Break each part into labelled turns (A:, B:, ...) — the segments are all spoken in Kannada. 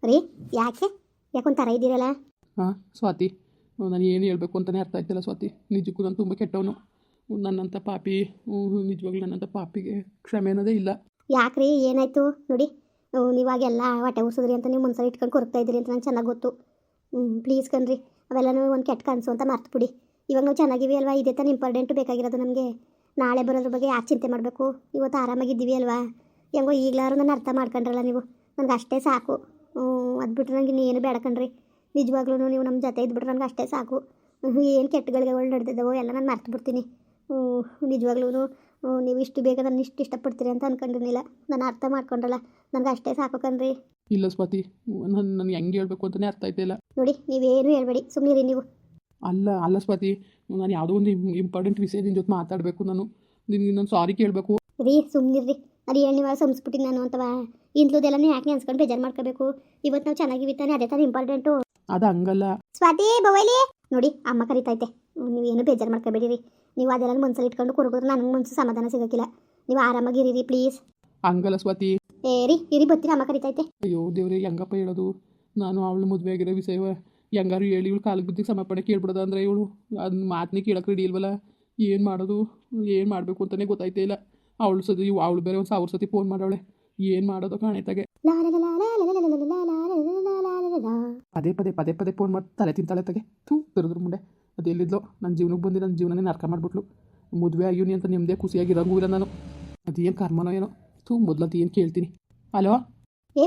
A: ರೀ ಯಾಕೆ ಯಾಕೊಂಥರ ಇದ್ದೀರಲ್ಲ?
B: ಹಾಂ ಸ್ವಾತಿ, ನಾನು ಏನು ಹೇಳಬೇಕು ಅಂತಲೇ ಅರ್ಥ ಆಯ್ತಿಲ್ಲ ಸ್ವಾತಿ. ನಿಜಕ್ಕೂ ನಾನು ತುಂಬ ಕೆಟ್ಟವನು. ನನ್ನಂಥ ಪಾಪಿ, ನಿಜವಾಗ್ಲೂ ನನ್ನಂಥ ಪಾಪಿಗೆ ಕ್ಷಮೆ ಅನ್ನೋದೇ ಇಲ್ಲ.
A: ಯಾಕ್ರಿ ಏನಾಯ್ತು ನೋಡಿ, ನೀವಾಗೆಲ್ಲ ಹೊಟ್ಟೆ ಉರ್ಸಿದ್ರಿ ಅಂತ ನೀವು ಮನ್ಸಲ್ಲಿ ಇಟ್ಕೊಂಡು ಕೊರಗ್ತಾ ಇದ್ದೀರಿ ಅಂತ ನಂಗೆ ಚೆನ್ನಾಗಿ ಗೊತ್ತು. ಪ್ಲೀಸ್ ಕಣ್ರಿ, ಅವೆಲ್ಲನೂ ಒಂದು ಕೆಟ್ಟ ಕನಸು ಅಂತ ಮರ್ತು ಬಿಡಿ. ಇವಾಗ ನಾವು ಚೆನ್ನಾಗಿವಿ ಅಲ್ವಾ, ಇದೇ ತಾನು ಇಂಪಾರ್ಟೆಂಟು ಬೇಕಾಗಿರೋದು ನಮಗೆ. ನಾಳೆ ಬರೋದ್ರ ಬಗ್ಗೆ ಯಾಕೆ ಚಿಂತೆ ಮಾಡಬೇಕು? ಇವತ್ತು ಆರಾಮಾಗಿದ್ದೀವಿ ಅಲ್ವಾ? ಹೆಂಗೋ ಈಗಲಾರು ನಾನು ಅರ್ಥ ಮಾಡ್ಕೊಂಡ್ರಲ್ಲ ನೀವು, ನನಗೆ ಅಷ್ಟೇ ಸಾಕು. ಅದು ಬಿಟ್ಟರೆ ನನಗೆ ಇನ್ನೇನು ಬೇಡ ಕಣ್ರಿ. ನಿಜವಾಗ್ಲೂ ನೀವು ನಮ್ಮ ಜೊತೆ ಇದ್ಬಿಟ್ರೆ ನನಗೆ ಅಷ್ಟೇ ಸಾಕು. ಏನು ಕೆಟ್ಟಗಳಿಗೆ ನಡೆದಿದ್ದಾವೋ ಎಲ್ಲ ನಾನು ಮರ್ತು ಬಿಡ್ತೀನಿ. ನಿಜವಾಗ್ಲೂ ನೀವು ಇಷ್ಟು ಬೇಗ ನನ್ನ ಇಷ್ಟು ಇಷ್ಟಪಡ್ತೀರಿ ಅಂತ ಅಂದ್ಕೊಂಡಿರಲಿಲ್ಲ. ನಾನು ಅರ್ಥ ಮಾಡ್ಕೊಂಡ್ರಲ್ಲ, ನನಗೆ ಅಷ್ಟೇ ಸಾಕು ಕಣ್ರಿ.
B: ಇಲ್ಲ ಸ್ವಾತಿ, ನನಗೆ ಹೆಂಗೆ ಹೇಳ್ಬೇಕು ಅಂತಲೇ ಅರ್ಥ ಆಯ್ತಿಲ್ಲ.
A: ನೋಡಿ ನೀವೇನು ಹೇಳ್ಬೇಡಿ, ಸುಮ್ಮನಿರಿ ನೀವು.
B: ಅಲ್ಲ ಸ್ವಾತಿ, ನಾನು ಯಾವುದೋ ಒಂದು ಇಂಪಾರ್ಟೆಂಟ್ ವಿಷಯ ನಿನ್ನ ಜೊತೆ ಮಾತಾಡಬೇಕು. ನಿನಗೆ ನಾನು ಸಾರಿ ಕೇಳಬೇಕು.
A: ರೀ ಸುಮ್ಮನಿರ್ರಿ, ಅದು ಹೇಳಿ ನೀವು ಸಂಸ್ಬಿಟ್ಟಿನಿ ನಾನು ಅಂತವಾ? ಇಂಥದ್ದೆಲ್ಲನೇ ಯಾಕೆ ಅನ್ಸ್ಕೊಂಡು ಬೇಜಾರು ಮಾಡ್ಕೋಬೇಕು? ಇವತ್ತು ನಾವು ಚೆನ್ನಾಗಿವಿ ತಾನೆ, ಅದೇ ತಾನು ಇಂಪಾರ್ಟೆಂಟು.
B: ಅದು ಹಂಗಲ್ಲ
A: ಸ್ವಾತಿ ಬೊವೈಲಿ, ನೋಡಿ ಅಮ್ಮ ಕರಿತೈತೆ. ನೀವೇನು ಬೇಜಾರು ಮಾಡ್ಕೋಬೇಡಿರಿ. ನೀವು ಅದೆಲ್ಲ ಮನ್ಸಲ್ಲಿ ಇಟ್ಕೊಂಡು ಕೊರಗಿದ್ರೆ ನನಗೆ ಮನ್ಸು ಸಮಾಧಾನ ಸಿಗೋಕ್ಕಿಲ್ಲ. ನೀವು ಆರಾಮಾಗಿರಿ ಪ್ಲೀಸ್.
B: ಹಂಗಲ್ಲ ಸ್ವಾತಿ.
A: ರೀ ಇರಿ ಬರ್ತೀರಿ, ಅಮ್ಮ ಕರಿತೈತೆ.
B: ಅಯ್ಯೋ ದೇವ್ರೆ, ಹೆಂಗಪ್ಪ ಹೇಳೋದು? ನಾನು ಅವಳು ಮದುವೆ ಆಗಿರೋ ವಿಷಯವ ಹೆಂಗಾರು ಹೇಳಿ ಇವಳು ಕಾಲಿಗೆ ಬಿದ್ದಿಗೆ ಸಮರ್ಪಣೆ ಕೇಳ್ಬಿಡೋದು ಅಂದರೆ ಇವಳು ಅದನ್ನ ಮಾತನ್ನೇ ಕೇಳಕ್ಕೆ ರೆಡಿ ಇಲ್ವಲ್ಲ. ಏನು ಮಾಡೋದು, ಏನು ಮಾಡಬೇಕು ಅಂತಲೇ ಗೊತ್ತಾಯ್ತೇ ಇಲ್ಲ. ಅವಳು ಸತಿ ಅವಳು ಬೇರೆ ಒಂದು 1000 ಸತಿ ಫೋನ್ ಮಾಡವಳೆ. ಏನು ಮಾಡೋದು ಕಾಣೆತಾಗೆ. ಪದೇ ಪದೇ ಪದೇ ಪದೇ ಫೋನ್ ಮಾಡಿ ತಲೆ ತಿಂತಾಳೆ ತಗೆ. ತಿರುದ್ರ ಮುಂದೆ ಅದು ಎಲ್ಲಿದ್ಲೋ, ನನ್ನ ಜೀವನಕ್ಕೆ ಬಂದು ನನ್ನ ಜೀವನನೇ ನರ್ಕ ಮಾಡಿಬಿಟ್ಲು. ಮದುವೆ ಆಗಿವ್ನಿ ಅಂತ ನಿಮ್ಮದೇ ಖುಷಿಯಾಗಿರೋಂಗೂ ಇಲ್ಲ ನಾನು. ಅದೇನು ಕರ್ಮನೋ ಏನೋ. ಮೊದಲಂತ ಏನು ಕೇಳ್ತೀನಿ. ಹಲೋ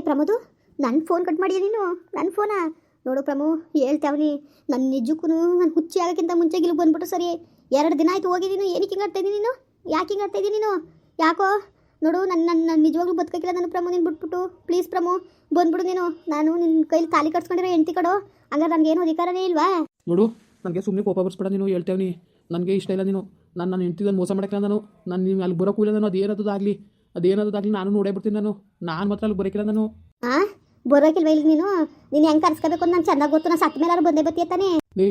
A: ಪ್ರಮೋದು, ನನ್ನ ಫೋನ್ ಕಟ್ ಮಾಡಿಯ ನೀನು? ನನ್ನ ಫೋನಾ? ನೋಡು ಪ್ರಮು, ಹೇಳ್ತಾವನಿ ನನ್ನ ನಿಜಕ್ಕೂ ನಾನು ಹುಚ್ಚಿ ಆಗೋಕ್ಕಿಂತ ಮುಂಚೆ ಗಿಲ್ಗೆ ಬಂದ್ಬಿಟ್ಟು ಸರಿ 2 ದಿನ ಆಯಿತು ಹೋಗಿ. ನೀನು ಏನಕ್ಕೆ ಹಿಂಗೆ ಆಡ್ತಾಯಿದ್ದೀನಿ ನೀನು? ಯಾಕೆ ಹಿಂಗೆ ಆಡ್ತಾಯಿದ್ದೀನಿ ನೀನು? ಯಾಕೋ ನೋಡು, ನನ್ನ ನಿಜವಾಗ್ಲೂ ಬದುಕೋಕ್ಕಿಲ್ಲ ನಾನು ಪ್ರಮು. ನೀನು ಬಿಟ್ಬಿಟ್ಟು ಪ್ಲೀಸ್ ಪ್ರಮು ಬಂದ್ಬಿಡು ನೀನು. ನಾನು ನಿನ್ನ ಕೈಲಿ ತಾಲಿ ಕಟ್ಸ್ಕೊಂಡಿರೋ ಹೆಂಡ್ತಿ ಕಡೋ, ಹಂಗಾರೆ ನನಗೇನು ಅಧಿಕಾರನೇ ಇಲ್ವಾ?
B: ನೋಡು, ನನಗೆ ಸುಮ್ಮನೆ ಕೋಪ ಬರ್ಸ್ಬೇಡ ನೀನು. ಹೇಳ್ತೇವನಿ ನನಗೆ ಇಷ್ಟ ಇಲ್ಲ ನೀನು. ನನ್ನ ಹೆಂಡ್ತಿದ್ದು ಮೋಸ ಮಾಡೋಕ್ಕಿಲ್ಲ ನಾನು ನೀವು ಅಲ್ಲಿ ಬರೋಕ್ಕೂ ಇಲ್ಲ. ನಾನು ಅದೇನದಾಗಲಿ ನಾನು ನೋಡೇ ಬಿಡ್ತೀನಿ. ನಾನು ಮಾತ್ರ ಅಲ್ಲಿ ಬರೋಕ್ಕಿಲ್ಲ ನಾನು.
A: ಬರೋಕಿಲ್ವ ಇಲ್ಲಿ ನೀನು ಹೆಂಗೆ ಕರ್ಸ್ಕೋಬೇಕು ಅಂತ ನಾನು ಚೆನ್ನಾಗಿ ಗೊತ್ತು. ನಾನು ಸತ್ತ ಮೇಲೆ ಬಂದೇ ಬತ್ತೀಯ ತಾನೇ.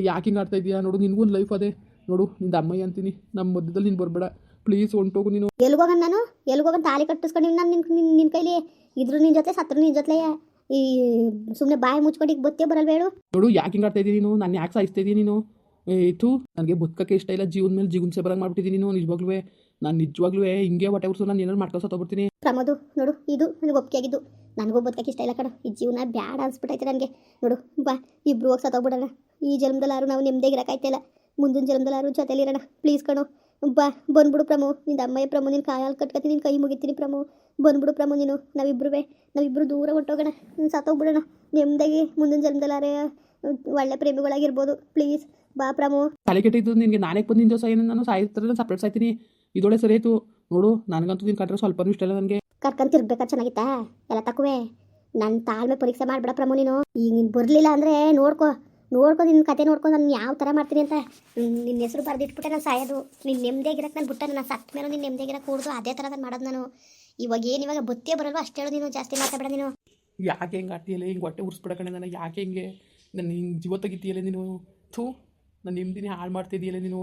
B: ಯಾಕೆ ಹಿಂಗೆ ಆಡ್ತಾ ಇದೀಯಾ? ನೋಡು, ನಿನಗೂ ಒಂದು ಲೈಫ್ ಅದೇ. ನೋಡು, ನಿಂದ ಅಮ್ಮಯ್ಯ ಅಂತೀನಿ. ನಮ್ಮ ಮಧ್ಯದಲ್ಲಿ ನೀನು ಬರಬೇಡ ಪ್ಲೀಸ್. ಹೊಂಟೋಗು ನೀನು.
A: ಎಲ್ಗೋಗನ್ ನಾನು? ಎಲ್ಗೋಗನ್ ತಾಲಿ ಕಟ್ಟಿಸ್ಕೊಂಡು ನಾನು ನಿನ್ನ ಕೈಲಿ ಇದ್ರು ನಿನ್ನ ಜೊತೆ, ಸತ್ರು ನಿನ್ನ ಜೊತೆ. ಈ ಸುಮ್ಮನೆ ಬಾಯಿ ಮುಚ್ಕೊಂಡು ಈಗ ಬತ್ತೇ ಬರಲ್ವ ಹೇಳು?
B: ನೋಡು, ಯಾಕೆ ಹಿಂಗೆ ಆಡ್ತಾ ಇದ್ದೀನಿ ನೀನು? ನಾನು ಯಾಕೆ ಸಾಯಿಸ್ತಾ ಇದ್ದೀನಿ ನೀನು? ನನಗೆ ಬದುಕಕ್ಕೆ ಇಷ್ಟ ಇಲ್ಲ. ಜೀವನ ಮೇಲೆ ಜೀವನ್ಸೆ ಬರಂಗೆ ಮಾಡ್ಬಿಟ್ಟಿದ್ದೀನಿ ನೀನು. ನಿಜವಾಗ್ಲೂ ಹಿಂಗೆ ಹೊಟ್ಟೆ ಉರ್ಸು ನಾನು ಏನಾರು ಮಾಡ್ಕೊಂಡು ಸತ್ತೋಗ್ಬಿಡ್ತೀನಿ.
A: ಪ್ರಮೋದು ನೋಡು, ಇದು ನನಗೆ ಒಪ್ಪಿಗೆ ಆಗಿದ್ದು. ನನಗೂ ಬದುಕಕ್ಕೆ ಇಷ್ಟ ಇಲ್ಲ ಕಣ. ಈ ಜೀವನ ಬ್ಯಾಡ ಅನ್ಸ್ಬಿಟ್ಟೈತೆ ನನಗೆ. ನೋಡು ಬಾ, ಇಬ್ರು ಹೋಗಿ ಸತ್ತೋಗ್ಬಿಡೋಣ. ಈ ಜನ್ಮದಲ್ಲಾರು ನಾವು ನೆಮ್ಮದಿಯಾಗಿರಕ್ಕಾಯ್ತಿಲ್ಲ. ಮುಂದಿನ ಜನ್ಮದಲ್ಲಾರು ಜೊತೆಲಿರೋಣ ಪ್ಲೀಸ್ ಕಣು. ಬಾ ಬಂದ್ಬಿಡು ಪ್ರಮು. ನಿನ್ನ ಅಮ್ಮಯ್ಯ ಪ್ರಮು, ನಿನ್ನ ಕಾಯಲ್ಲಿ ಕಟ್ಕೊತೀನಿ, ನಿನ್ನ ಕೈ ಮುಗಿತೀನಿ ಪ್ರಮು. ಬಂದ್ಬಿಡು ಪ್ರಮು ನೀನು. ನಾವಿಬ್ಬರು ದೂರ ಹೊಂಟೋಗೋಣ, ಸತ್ತೋಗ್ಬಿಡೋಣ ನೆಮ್ಮದಿಯಾಗಿ. ಮುಂದಿನ ಜನ್ಮದಲ್ಲಾರೆ ಒಳ್ಳೆ ಪ್ರೇಮಿಗಳಾಗಿರ್ಬೋದು. ಪ್ಲೀಸ್ ಬಾ ಪ್ರಮು.
B: ತಲೆ ಕೆಟ್ಟಿದ್ದು ನಿನಗೆ. ನಾನೇ ಬಂದು ನಿಂಜೋ ಸಾಯಿ, ನಾನು ಸಾಯ್ತಾರೆ ಸಪ್ರೇಟ್ ಸಾಯ್ತೀನಿ. ಇದೊಳೆ ಸರಿ ಆಯಿತು. ನೋಡು, ನನಗಂತೂ ನೀನು ಕಂಡ್ರೆ ಸ್ವಲ್ಪನೂ ಇಷ್ಟ ಇಲ್ಲ ನನಗೆ.
A: ಕರ್ಕೊಂತಿರ್ಬೇಕಾ? ಚೆನ್ನಾಗಿತ್ತಾ ಎಲ್ಲ ತಕ್ಕುವೆ? ನನ್ನ ತಾಳ್ಮೆ ಪರೀಕ್ಷೆ ಮಾಡಿಬಿಡ ಪ್ರಮು ನೀನು. ಈಗ ನೀನು ಬರಲಿಲ್ಲ ಅಂದರೆ ನೋಡ್ಕೊ ನಿನ್ನ ಕತೆ ನೋಡ್ಕೊಂಡು ನಾನು ಯಾವ ಥರ ಮಾಡ್ತೀನಿ ಅಂತ. ನಿನ್ನ ಹೆಸರು ಬರೆದಿಟ್ಬಿಟ್ಟೆ ನಾನು ಸಾಯೋದು. ನಿನ್ನ ನೆಮ್ಮದಿಯಾಗಿರಕ್ಕೆ ನಾನು ಬಿಟ್ಟ ನಾನು ಸತ್ತ ಮೇಲೆ ನಿನ್ನ ನೆಮ್ಮದಿಯಾಗಿರಕ್ಕೆ ಕೂಡ್ದು ಅದೇ ಥರ ನಾನು ಮಾಡೋದು ನಾನು. ಇವಾಗ ಬತ್ತೇ ಬರಲ್ವ ಅಷ್ಟು ಹೇಳು ನೀನು. ಜಾಸ್ತಿ ಮಾತಾಡಬೇಡ ನೀನು.
B: ಯಾಕೆ ಹಿಂಗೆ ಆಡ್ತೀಯಲ್ಲ? ಹಿಂಗೆ ಹೊಟ್ಟೆ ಉರ್ಸ್ಬಿಡ ಕಣೆ ನಾನು. ಯಾಕೆ ಹಿಂಗೆ ನನ್ನ ಹಿಂಗೆ ಜೀವ ತೆಗಿತೀಯಲ್ಲ ನೀನು? ನಾನು ನಿಮ್ಮದಿನೇ ಹಾಳು ಮಾಡ್ತಿದ್ದೀಯಲ್ಲ ನೀನು.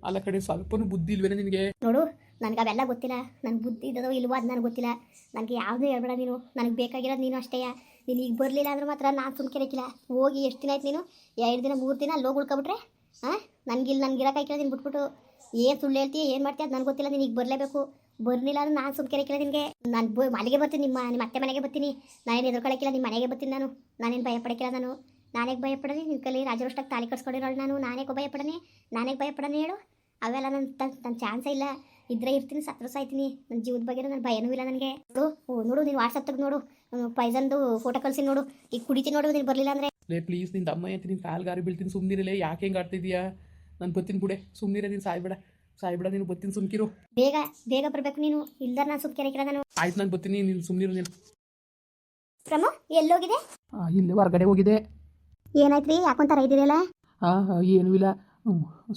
B: ಅಲ್ಲ ಕಡೆ ಸ್ವಲ್ಪನೂ ಬುದ್ಧಿ ಇಲ್ವೇನೆ ನಿನಗೆ?
A: ನೋಡು, ನನಗೆ ಅವೆಲ್ಲ ಗೊತ್ತಿಲ್ಲ. ನನ್ನ ಬುದ್ಧಿ ಇದ್ದದೋ ಇಲ್ವೋ ಅದು ನನಗೆ ಗೊತ್ತಿಲ್ಲ. ನನಗೆ ಯಾವುದೂ ಹೇಳ್ಬೇಡ ನೀನು. ನನಗೆ ಬೇಕಾಗಿರೋದು ನೀನು ಅಷ್ಟೇ. ನೀನು ಈಗ ಬರಲಿಲ್ಲ ಅಂದ್ರೆ ಮಾತ್ರ ನಾನು ಸುಮ್ಕಿರಕ್ಕಿಲ್ಲ. ಹೋಗಿ ಎಷ್ಟು ದಿನ ಆಯ್ತು ನೀನು? 2 ದಿನ 3 ದಿನ ಅಲ್ಲಿ ಹೋಗಿ ಉಳ್ಕೊಬಿಟ್ರೆ ನನಗಿರೋಕ್ಕಾಯ್ಕಿಲ್ಲ. ನೀನು ಬಿಟ್ಬಿಟ್ಟು ಏನು ಸುಳ್ಳು ಹೇಳ್ತೀಯ, ಏನು ಮಾಡ್ತೀಯ ಅದು ನನಗೆ ಗೊತ್ತಿಲ್ಲ. ನೀನು ಈಗ ಬರಲೇಬೇಕು. ಬರಲಿಲ್ಲ ಅಂದ್ರೆ ನಾನು ಸುಮ್ಕಿರಕ್ಕಿಲ್ಲ ನಿನಗೆ. ನಾನು ಮನೆಗೆ ಬರ್ತೀನಿ, ನಿಮ್ಮ ಅತ್ತೆ ಮನೆಗೆ ಬರ್ತೀನಿ. ನಾನೇನು ಎದುರ್ಕೊಳ್ಳೋಕ್ಕಿಲ್ಲ. ನಿಮ್ಮ ಮನೆಗೆ ಬರ್ತೀನಿ ನಾನೇನು ಭಯಪಡೋಕ್ಕಿಲ್ಲ ನಾನು. ನಾನೇ ಭಯಪಡೋಣ? ನಿನ್ನ ಕೈಲಿ ರಾಜರೋಷ್ಟಕ್ಕೆ ತಾಲಿ ಕಟ್ಸ್ಕೊಂಡಿರೋಳು ನಾನು. ನಾನೇ ಭಯಪಡೋಣ ಹೇಳು? ಅವೆಲ್ಲ ನನ್ನ ಚಾನ್ಸೇ ಇಲ್ಲ. ಇದ್ರೆ ಇರ್ತೀನಿ, ಸತ್ರು ಸಾಯ್ತೀನಿ. ನನ್ನ ಜೀವದ ಬಗ್ಗೆ ನನ್ನ ಭಯನೂ ಇಲ್ಲ ನನಗೆ. ನೋಡು ನೀನು ವಾಟ್ಸಪ್ ತೆಗೆದು ನೋಡು, ಪೈಸನ್ದು ಫೋಟೋ ಕಳಿಸಿ ನೋಡು. ಈಗ ಕುಡಿತೀನಿ ನೋಡು ನೀನು ಬರಲಿಲ್ಲ ಅಂದರೆ.
B: ಪ್ಲೀಸ್, ನಿನ್ನ ಅಮ್ಮ ಅಂತ ನಿನ್ನ ಕಾಲ್ಗಾರಿ ಬೀಳ್ತೀನಿ. ಸುಮ್ಮನಿರಲೇ, ಯಾಕೆ ಹಿಂಗೆ ಆಡ್ತಿದ್ದೀಯಾ? ನಾನು ಬರ್ತೀನಿ ಬಿಡೆ, ಸುಮ್ಮನಿರ. ನೀನು ಸಾಯ್ಬೇಡ ನೀನು. ಬರ್ತೀನಿ, ಸುಮ್ಕಿರು.
A: ಬೇಗ ಬರಬೇಕು ನೀನು. ಇಲ್ದಾರ ನಾನು ಸುಮ್ಕಿರಕ್ಕಿಲ್ಲ ನಾನು.
B: ಆಯ್ತು, ನಾನು ಬರ್ತೀನಿ, ನೀನು ಸುಮ್ಮನಿರು. ನೀನು
A: ಪ್ರಮು ಎಲ್ಲೋಗಿದೆ?
B: ಇಲ್ಲೇ ಹೊರಗಡೆ ಹೋಗಿದೆ.
A: ಏನಾಯ್ತು ರೀ? ಯಾಕೊಂಥರ ಇದ್ದೀರಲ್ಲ?
B: ಏನೂ ಇಲ್ಲ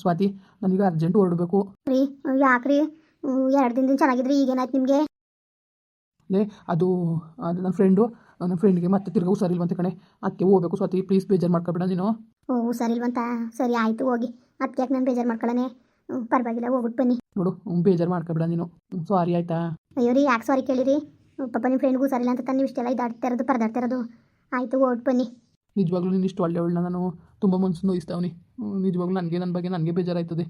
B: ಸ್ವಾತಿ, ನನಗೆ ಅರ್ಜೆಂಟ್ ಹೊರಡಬೇಕು
A: ರೀ. ಯಾಕ್ರಿ? 2 ದಿನದಿಂದ ಚೆನ್ನಾಗಿದ್ರಿ, ಈಗೇನಾಯ್ತು ನಿಮಗೆ?
B: ಅದು ನನ್ನ ಫ್ರೆಂಡ್ಗೆ ಮತ್ತೆ ತಿರ್ಗಿ ಹುಷಾರಿಲ್ವಂತೆ ಕಣೆ. ಅದಕ್ಕೆ ಹೋಗ್ಬೇಕು ಸ್ವಾತಿ. ಪ್ಲೀಸ್ ಬೇಜಾರು ಮಾಡ್ಕೊಬೇಡ ನೀನು.
A: ಹುಷಾರಿಲ್ವಂತ? ಸರಿ ಆಯಿತು ಹೋಗಿ. ಅದಕ್ಕೆ ಯಾಕೆ ನಾನು ಬೇಜಾರು ಮಾಡ್ಕೊಳ್ಳೋಣ? ಪರವಾಗಿಲ್ಲ, ಹೋಗ್ಬಿಟ್ಟು ಬನ್ನಿ.
B: ನೋಡು, ಬೇಜಾರು ಮಾಡ್ಕೊಬೇಡ ನೀನು. ಸಾರಿ ಆಯಿತಾ?
A: ಅಯ್ಯೋ ರೀ, ಯಾಕೆ ಸಾರಿ ಕೇಳಿರಿ? ಪಾಪ ನಿಮ್ಮ ಫ್ರೆಂಡ್ಗೂ ಹುಷಾರಿಲ್ಲ ಅಂತ ತಾನು ನೀವು ಇಷ್ಟೆಲ್ಲ ಪರದಾಡ್ತಾ ಇರೋದು. ಆಯಿತು ಓಟ್ ಬನ್ನಿ.
B: ನಿಜವಾಗ್ಲೂ ನೀನು ಇಷ್ಟು ಒಳ್ಳೆಯವಳನ್ನ ನಾನು ತುಂಬ ಮನಸ್ಸು ನೋಯಿಸ್ತಾವನಿ. ನಿಜವಾಗ್ಲೂ ನನಗೆ ನನ್ನ ಬಗ್ಗೆ ನನಗೆ ಬೇಜಾರಾಯ್ತದೆ.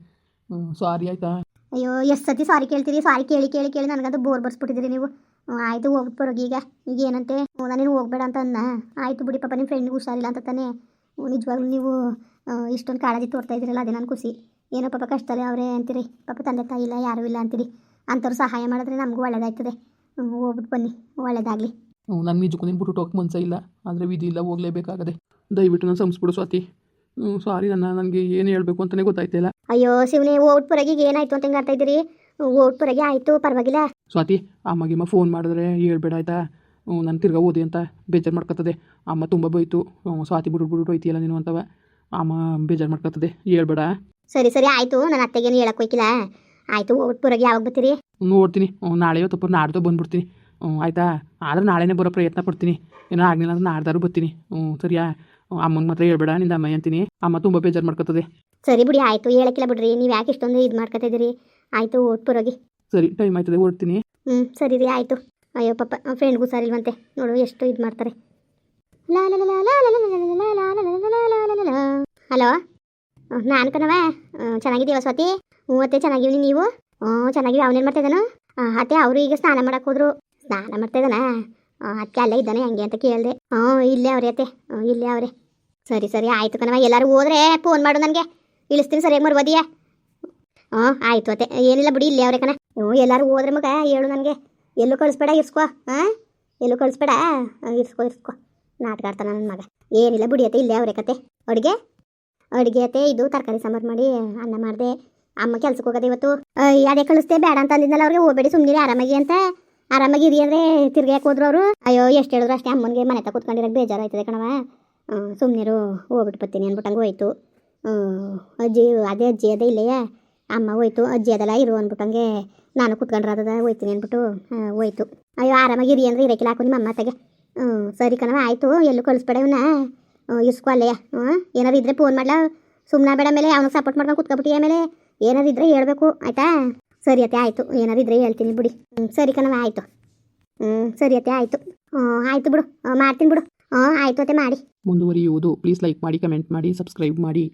B: ಸಾರಿ ಆಯಿತಾ.
A: ಅಯ್ಯೋ ಎಷ್ಟು ಸತಿ ಸಾರಿ ಕೇಳ್ತೀರಿ, ಸಾರಿ ಕೇಳಿ ಕೇಳಿ ಕೇಳಿ ನನಗಂತೂ ಬೋರ್ ಬರ್ಸ್ಬಿಟ್ಟಿದ್ದೀರಿ ನೀವು. ಆಯಿತು ಹೋಗ್ಬಿಟ್ಟು ಬರೋಗಿ ಈಗ ಏನಂತೆ ನಾನೇನು ಹೋಗ್ಬೇಡ ಅಂತ ಅನ್ನ. ಆಯಿತು ಬಿಡಿ ಪಾಪ ನಿಮ್ಮ ಫ್ರೆಂಡ್ಗೆ ಹುಷಾರಿಲ್ಲ ಅಂತ ತಾನೇ. ನಿಜವಾಗ್ಲೂ ನೀವು ಇಷ್ಟೊಂದು ಕಾಳಜಿ ತೋರ್ತಾ ಇದ್ದೀರಲ್ಲ ಅದೇ ನಾನು ಖುಷಿ. ಏನೋ ಪಾಪ ಕಷ್ಟದಲ್ಲಿ ಅವರೇ ಅಂತೀರಿ, ಪಾಪ ತಂದೆ ತಾಯಿ ಇಲ್ಲ ಯಾರೂ ಇಲ್ಲ ಅಂತೀರಿ. ಅಂಥವ್ರು ಸಹಾಯ ಮಾಡಿದ್ರೆ ನಮಗೂ ಒಳ್ಳೇದಾಯ್ತದೆ. ಹೋಗ್ಬಿಟ್ಟು ಬನ್ನಿ, ಒಳ್ಳೇದಾಗಲಿ.
B: ನಾನು ನಿಜಕ್ಕೂ ನೀನು ಬಿಟ್ಟು ಹೋಗಕ್ಕೆ ಮನಸ್ಸೇ ಇಲ್ಲ, ಆದರೆ ವಿಧಿ ಇಲ್ಲ, ಹೋಗಲೇಬೇಕಾಗದೆ. ದಯವಿಟ್ಟು ನಾನು ಸಂಸ್ಬಿಡು ಸ್ವಾತಿ. ಸಾರಿ ನನಗೆ ಏನು ಹೇಳಬೇಕು ಅಂತಲೇ ಗೊತ್ತಾಯ್ತಿಲ್ಲ.
A: ಅಯ್ಯೋ ಶಿವನೇ, ಓಟ್ ಪರಗಿಗೆ ಏನಾಯ್ತು ಅಂತ ಹಿಂಗೆ ಆಡ್ತಾ ಇದ್ದೀರಿ. ಓಟ್ ಪರಗೆ ಆಯಿತು ಪರವಾಗಿಲ್ಲ.
B: ಸ್ವಾತಿ, ಅಮ್ಮಗಿಮ್ಮ ಫೋನ್ ಮಾಡಿದ್ರೆ ಹೇಳ್ಬೇಡ ಆಯಿತಾ. ನಾನು ತಿರ್ಗಾ ಓದಿ ಅಂತ ಬೇಜಾರು ಮಾಡ್ಕೊತದೆ. ಅಮ್ಮ ತುಂಬ ಬೈತು. ಸ್ವಾತಿ ಬಿಟ್ಬಿಟ್ಟು ಹೋಯ್ತಿಯಲ್ಲ ನೀನು ಅಂತವ. ಅಮ್ಮ ಬೇಜಾರು ಮಾಡ್ಕೊತದೆ, ಹೇಳ್ಬೇಡ.
A: ಸರಿ ಸರಿ ಆಯಿತು, ನನ್ನ ಅತ್ತೆಗೇನು ಹೇಳಕ್ಕೆ ಹೋಯ್ಕಿಲ್ಲ. ಆಯಿತು ಓಟ್ ಪರಗೆ ಯಾವಾಗ ಬರ್ತೀರಿ?
B: ನೋಡ್ತೀನಿ, ನಾಳೆಯೋ ತಪ್ಪ ನಾಡ್ದು ಬಂದುಬಿಡ್ತೀನಿ. ಆಯಿತಾ. ಆದರೆ ನಾಳೆನೇ ಬರೋ ಪ್ರಯತ್ನ ಪಡ್ತೀನಿ. ಏನೋ ಆಗಲಿಲ್ಲ ಅಂದ್ರೆ ನಾಡ್ದಾರು ಬರ್ತೀನಿ. ಸರಿಯಾ. ಅಮ್ಮನ ಮಾತ್ರ ಹೇಳ್ಬೇಡ ನಿಂದ ಅಮ್ಮ ಅಂತೀನಿ. ಅಮ್ಮ ತುಂಬ ಬೇಜಾರು ಮಾಡ್ಕೊತದೆ.
A: ಸರಿ ಬಿಡಿ ಆಯಿತು, ಹೇಳಕ್ಕಿಲ್ಲ ಬಿಡ್ರಿ. ನೀವು ಯಾಕೆ ಇಷ್ಟೊಂದು ಇದು ಮಾಡ್ಕೊತಾ ಇದ್ದೀರಿ. ಆಯಿತು ಓಟ್ ಪರಗಿ.
B: ಸರಿ, ಟೈಮ್ ಆಯ್ತದೆ, ಹೊರಡ್ತೀನಿ.
A: ಸರಿ ರೀ ಆಯಿತು. ಅಯ್ಯೋ ಪಾಪ ಫ್ರೆಂಡ್ಗೂ ಸರಿಲ್ವಂತೆ ನೋಡು, ಎಷ್ಟು ಇದು ಮಾಡ್ತಾರೆ. ಹಲೋ, ನಾನು ಕಣವ. ಚೆನ್ನಾಗಿದ್ದೀವ ಸ್ವಾತಿ? ಅತ್ತೆ ಚೆನ್ನಾಗಿವ್ನಿ, ನೀವು? ಚೆನ್ನಾಗಿವಿ. ಅವನೇನು ಮಾಡ್ತಾ ಇದ್ದಾನು? ಅತ್ತೆ ಅವರು ಈಗ ಸ್ನಾನ ಮಾಡಕ್ಕೆ ಹೋದ್ರು. ಸ್ನಾನ ಮಾಡ್ತಾ ಇದ್ದಾನ? ಅದಕ್ಕೆ ಅಲ್ಲೇ ಇದ್ದಾನೆ ಹಂಗೆ ಅಂತ ಕೇಳಿದೆ. ಇಲ್ಲೇ ಅವ್ರೆ ಅತ್ತೆ, ಇಲ್ಲೇ ಅವರೇ. ಸರಿ ಸರಿ ಆಯಿತು ಕಣವ. ಎಲ್ಲರೂ ಹೋದ್ರೆ ಫೋನ್ ಮಾಡು ನನಗೆ, ಇಳಿಸ್ತೀನಿ ಸರಿಯಾಗಿ ಮರ್ಬೋದಿಯಾ? ಆಯಿತು ಅತ್ತೆ, ಏನಿಲ್ಲ ಬಿಡಿ, ಇಲ್ಲೇ ಅವ್ರೆ ಕಣ. ಎಲ್ಲರೂ ಹೋದ್ರೆ ಮಗ ಹೇಳು ನನಗೆ. ಎಲ್ಲೂ ಕಳಿಸ್ಬೇಡ, ಇರ್ಸ್ಕೋ. ಎಲ್ಲೂ ಕಳಿಸ್ಬೇಡ, ಇರ್ಸ್ಕೋ. ನಾಟಕ ಆಡ್ತಾನೆ ನನ್ನ ಮಗ. ಏನಿಲ್ಲ ಬಿಡಿ ಅತ್ತೆ, ಇಲ್ಲೇ ಅವ್ರೆ ಕತೆ. ಅಡುಗೆ ಅತ್ತೆ ಇದು ತರಕಾರಿ ಸಾಂಬಾರು ಮಾಡಿ ಅನ್ನ ಮಾಡಿದೆ. ಅಮ್ಮ ಕೆಲ್ಸಕ್ಕೆ ಹೋಗೋದು ಇವತ್ತು. ಅದೇ ಕಳಿಸ್ತೆ ಬೇಡ ಅಂತ ಅಂದಿದ್ನಲ್ಲ ಅವ್ರಿಗೆ. ಹೋಗ್ಬೇಡಿ ಸುಮ್ಮನೆ ಆರಾಮಾಗಿ ಅಂತ. ಆರಾಮಾಗಿ ಇರಿ ಅಂದರೆ ತಿರ್ಗಾಕ್ ಹೋದ್ರು ಅವರು. ಅಯ್ಯೋ ಎಷ್ಟು ಹೇಳಿದ್ರು ಅಷ್ಟೇ. ಅಮ್ಮನಿಗೆ ಮನೆ ತ ಕೂತ್ಕೊಂಡಿರೋಕೆ ಬೇಜಾರಾಯ್ತದೆ ಕಣವ. ಸುಮ್ಮನೆರು ಹೋಗ್ಬಿಟ್ಟು ಬರ್ತೀನಿ ಅಂದ್ಬಿಟ್ಟಂಗೆ ಹೋಯ್ತು. ಅಜ್ಜಿ ಅದೇ ಇಲ್ಲೆಯಾ. ಅಮ್ಮ ಹೋಯ್ತು, ಅಜ್ಜಿ ಅದೆಲ್ಲ ಇರು ಅಂದ್ಬಿಟ್ಟಂಗೆ ನಾನು ಕುತ್ಕೊಂಡ್ರದ ಹೋಯ್ತೀನಿ ಅಂದ್ಬಿಟ್ಟು ಹೋಯ್ತು. ಅಯ್ಯೋ ಆರಾಮಾಗಿ ಇರಿ ಅಂದರೆ ಇರೋಕ್ಕಿಲ್ಲ, ಹಾಕು ನಿಮ್ಮ ಅಮ್ಮ ತೆಗೆ. ಸರಿ ಕಣವ ಆಯಿತು, ಎಲ್ಲೂ ಕಳಿಸ್ಬೇಡ ಇವನ್ನ, ಇಸ್ಕೊ ಅಲ್ಲೆಯ. ಏನಾರು ಇದ್ದರೆ ಫೋನ್ ಮಾಡ್ಲಾ, ಸುಮ್ಮನೆ ಬೇಡ. ಮೇಲೆ ಅವನಿಗೆ ಸಪೋರ್ಟ್ ಮಾಡ್ಕೊಂಡು ಕುತ್ಕೊಬಿಟ್ಟು ಆಮೇಲೆ ಏನಾರು ಇದ್ದರೆ ಹೇಳ್ಬೇಕು ಆಯಿತಾ? ಸರಿ ಅತ್ತೆ ಆಯಿತು, ಏನಾರು ಇದ್ದರೆ ಹೇಳ್ತೀನಿ ಬಿಡಿ. ಸರಿ ಕಣವ ಆಯಿತು. ಸರಿ ಅತ್ತೆ ಆಯಿತು. ಆಯಿತು ಬಿಡು, ಮಾಡ್ತೀನಿ ಬಿಡು. ಆಯಿತು ಅತ್ತೆ ಮಾಡಿ.
B: ಮುಂದುವರಿಯುವುದು. ಪ್ಲೀಸ್ ಲೈಕ್ ಮಾಡಿ, ಕಮೆಂಟ್ ಮಾಡಿ, ಸಬ್ಸ್ಕ್ರೈಬ್ ಮಾಡಿ.